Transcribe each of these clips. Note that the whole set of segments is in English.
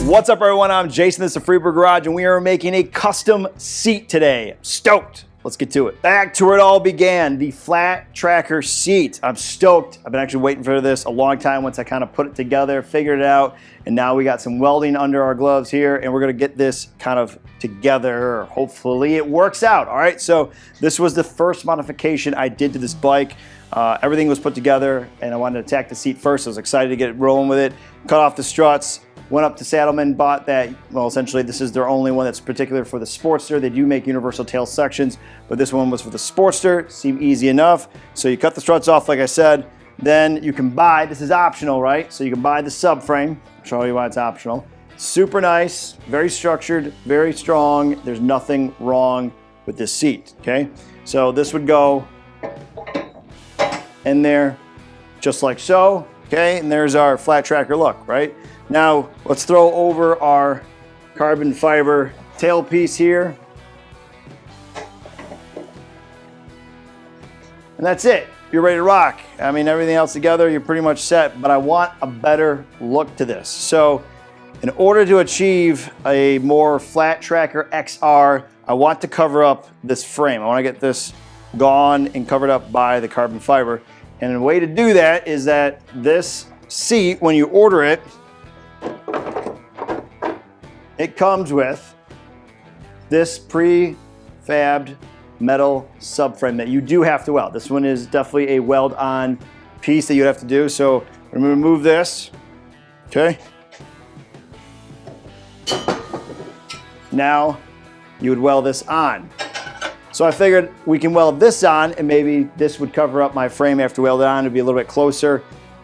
What's up, everyone? I'm Jason, this is the Freeburg Garage, and we are making a custom seat today. I'm stoked. Let's get to it. Back to where it all began, the Flat Tracker seat. I'm stoked. I've been actually waiting for this a long time once I kind of put it together, figured it out, and now we got some welding under our gloves here, and we're gonna get this kind of together. Hopefully it works out, all right? So this was the first modification I did to this bike. Everything was put together, and I wanted to attack the seat first. I was excited to get rolling with it. Cut off the struts. Went up to Saddlemen, bought that. Well, essentially this is their only one that's particular for the Sportster. They do make universal tail sections, but this one was for the Sportster. Seemed easy enough. So you cut the struts off, like I said. Then you can buy, this is optional, right? So you can buy the subframe. I'll show you why it's optional. Super nice, very structured, very strong. There's nothing wrong with this seat, okay? So this would go in there just like so, okay? And there's our Flat Tracker look, right? Now, let's throw over our carbon fiber tailpiece here. And that's it. You're ready to rock. I mean, everything else together, you're pretty much set, but I want a better look to this. So, in order to achieve a more Flat Tracker XR, I want to cover up this frame. I want to get this gone and covered up by the carbon fiber. And the way to do that is that this seat, when you order it, it comes with this pre-fabbed metal subframe that you do have to weld. This one is definitely a weld-on piece that you have to do. So I'm gonna remove this, okay? Now you would weld this on. So I figured we can weld this on, and maybe this would cover up my frame after weld it on. It'd be a little bit closer,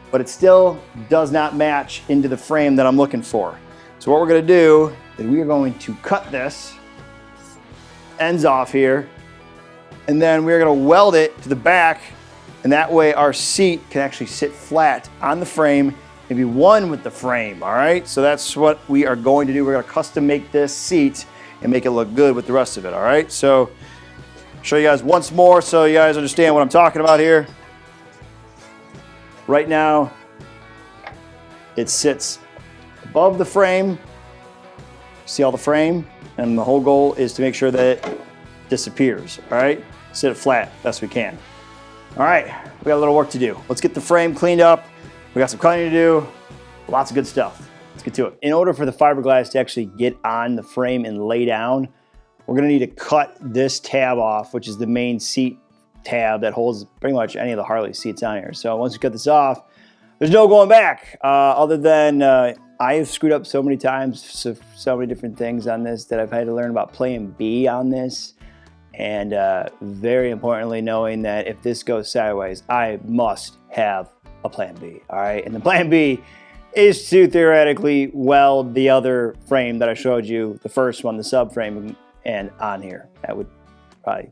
but it still does not match into the frame that I'm looking for. So what we're gonna do is we are going to cut this ends off here, and then we're gonna weld it to the back, and that way our seat can actually sit flat on the frame and be one with the frame, all right? So that's what we are going to do. We're gonna custom make this seat and make it look good with the rest of it, all right? So show you guys once more so you guys understand what I'm talking about here. Right now, it sits above the frame. See all the frame? And the whole goal is to make sure that it disappears, all right? Sit it flat best we can. All right, we got a little work to do. Let's get the frame cleaned up. We got some cutting to do, lots of good stuff. Let's get to it. In order for the fiberglass to actually get on the frame and lay down, we're gonna need to cut this tab off, which is the main seat tab that holds pretty much any of the Harley seats on here. So once you cut this off, there's no going back, other than I have screwed up so many times, so many different things on this that I've had to learn about plan B on this. And very importantly, knowing that if this goes sideways, I must have a plan B, all right? And the plan B is to theoretically weld the other frame that I showed you, the first one, the subframe, and on here. That would probably,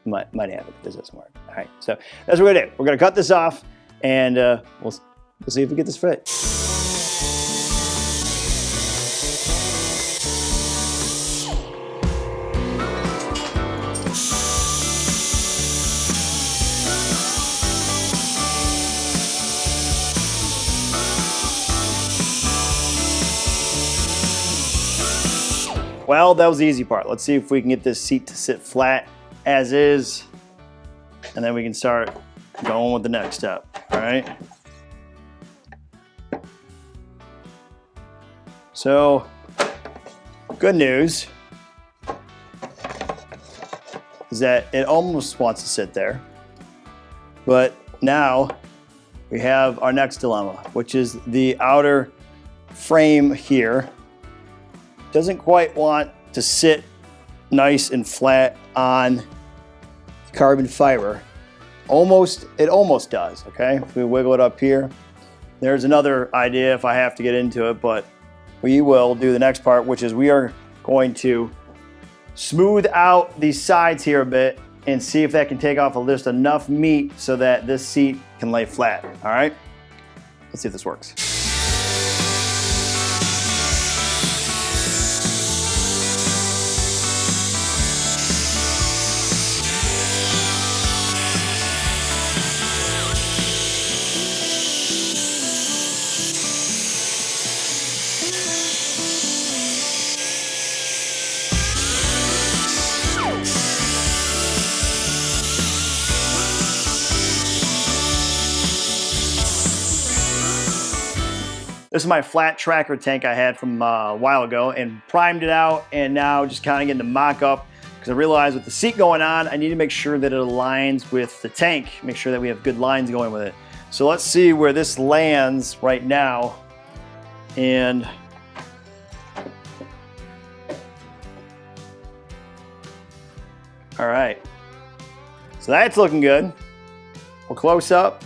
might happen if this doesn't work. All right, so that's what we're gonna do. We're gonna cut this off, and we'll see if we get this fit. Well, that was the easy part. Let's see if we can get this seat to sit flat as is, and then we can start going with the next step, all right? So, good news is that it almost wants to sit there, but now we have our next dilemma, which is the outer frame here doesn't quite want to sit nice and flat on carbon fiber. It almost does, okay? If we wiggle it up here, there's another idea if I have to get into it, but we will do the next part, which is we are going to smooth out these sides here a bit and see if that can take off just enough meat so that this seat can lay flat, all right? Let's see if this works. This is my flat tracker tank I had from a while ago and primed it out, and now just kind of getting the mock-up because I realized with the seat going on, I need to make sure that it aligns with the tank, make sure that we have good lines going with it. So let's see where this lands right now. And all right, so that's looking good. We're close up.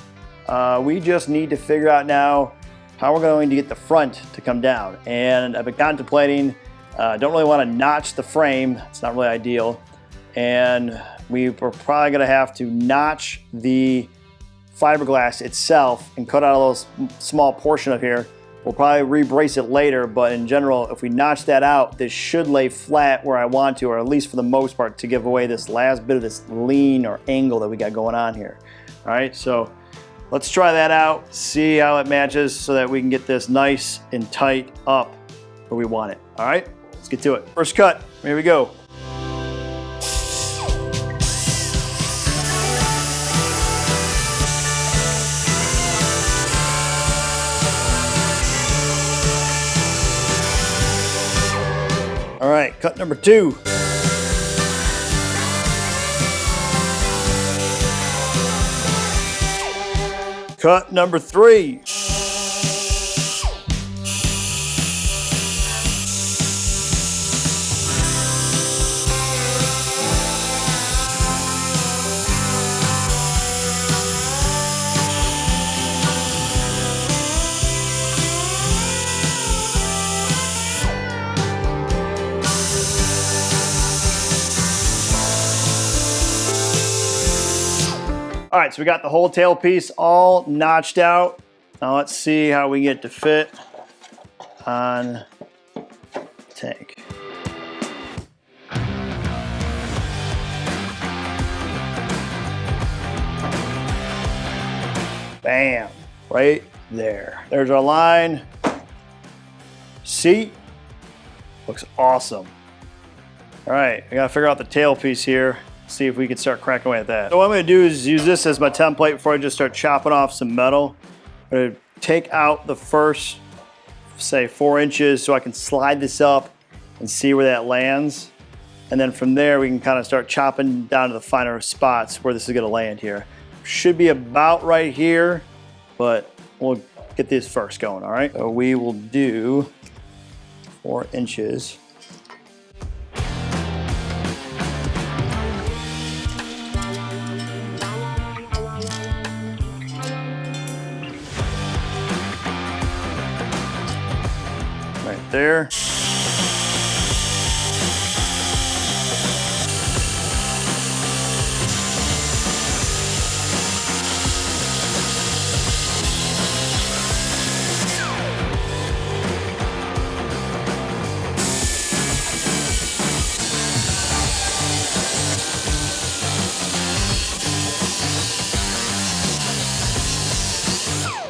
We just need to figure out now how we're going to get the front to come down. And I've been contemplating, don't really want to notch the frame. It's not really ideal. And we're probably going to have to notch the fiberglass itself and cut out a little small portion of here. We'll probably re-brace it later, but in general, if we notch that out, this should lay flat where I want to, or at least for the most part, to give away this last bit of this lean or angle that we got going on here. All right, so let's try that out, see how it matches so that we can get this nice and tight up where we want it. All right, let's get to it. First cut, here we go. All right, cut number 2. Cut number 3. All right, so we got the whole tail piece all notched out. Now let's see how we get to fit on the tank. Bam, right there. There's our line. Seat looks awesome. All right, I gotta figure out the tail piece here. See if we can start cracking away at that. So what I'm gonna do is use this as my template before I just start chopping off some metal. I'm gonna take out the first, say 4 inches so I can slide this up and see where that lands. And then from there, we can kind of start chopping down to the finer spots where this is gonna land here. Should be about right here, but we'll get this first going, all right? So we will do 4 inches. Right there.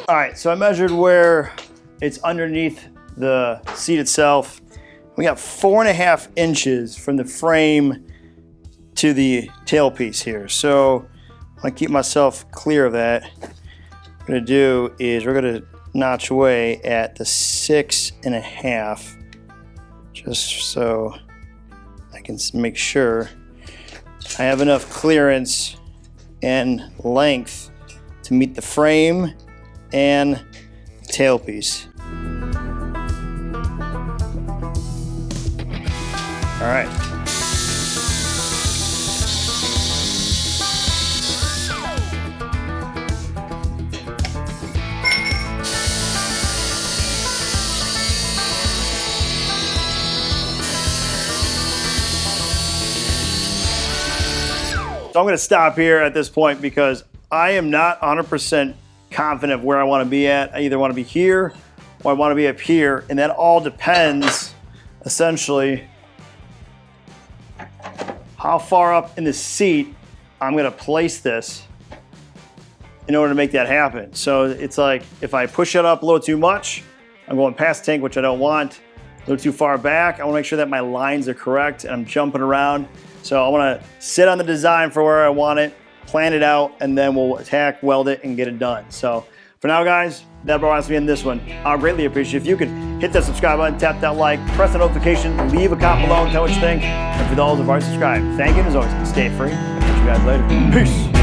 All right, so I measured where it's underneath the seat itself. We got 4.5 inches from the frame to the tailpiece here. So I keep myself clear of that. What I'm gonna do is we're gonna notch away at the 6.5, just so I can make sure I have enough clearance and length to meet the frame and the tailpiece. All right. So I'm going to stop here at this point because I am not 100% confident of where I want to be at. I either want to be here or I want to be up here, and that all depends essentially how far up in the seat I'm going to place this in order to make that happen. So it's like if I push it up a little too much, I'm going past the tank, which I don't want. A little too far back, I want to make sure that my lines are correct and I'm jumping around. So I want to sit on the design for where I want it, plan it out, and then we'll tack weld it and get it done. So for now, guys, that brought us to the end of this one. I'll greatly appreciate it if you could hit that subscribe button, tap that like, press the notification, leave a comment below and tell what you think. And for those who've already subscribed, thank you, and as always, stay free. I'll catch you guys later. Peace.